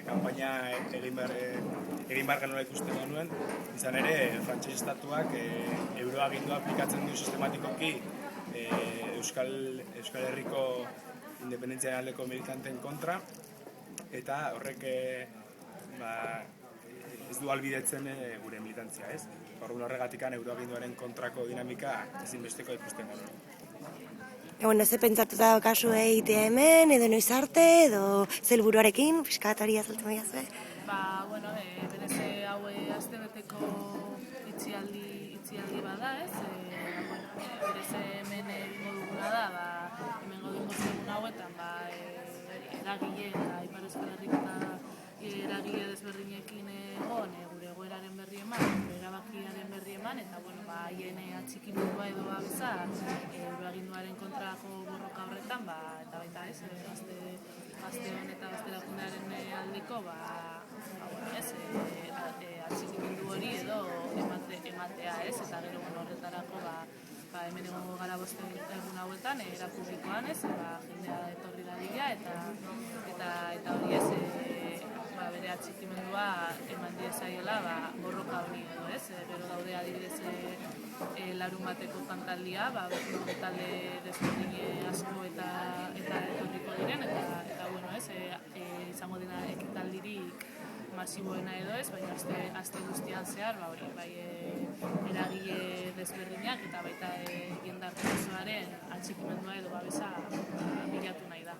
kanpaina egin behar genuela ikusten genuen, izan ere, frantses estatuak euroagindua aplikatzen du sistematikoki Euskal Herriko independentziaren aldeko militanteen kontra, eta horrek ez du albidetzen gure militantzia, ez? Horregatik euroaginduaren kontrako dinamika ezinbesteko ikusten genuen. Ze pentsatuta kasu egitea hemen, edo noiz arte, edo zelburuarekin, pixkat hori azaltzen baina zuen? Berez hau astebeteko itxialdi bada, ez? Berez hemen egingo duguna da, hemen godingo zegoen hauetan, eragile eta Ipar Euskal Herriko eragile desberdinekin egon, gure egoeraren berri eman, gure erabakiaren berri eman, eta haien atxikimendua edo babesa euroaginduaren kontrako borroka horretan, eta baita ez, gazteon eta gazterakundearen aldeko atxikimendu hori edo ematea ez, eta gero horretarako hemen egongo gara boste egun hauetan, era publikoan ez, jendea etorri dadila, eta hori ez, bere atxikimendua eman diezaiola borroka hori edo ez, gero daude adibidez larun bateko kantaldia, talde desberdin asko eta etorriko diren, eta izango dena ekitaldirik masiboena edo ez, baina aste guztian zehar, eragile desberdinak eta baita jendarte osoaren atxikimendua edo babesa bilatu nahi da.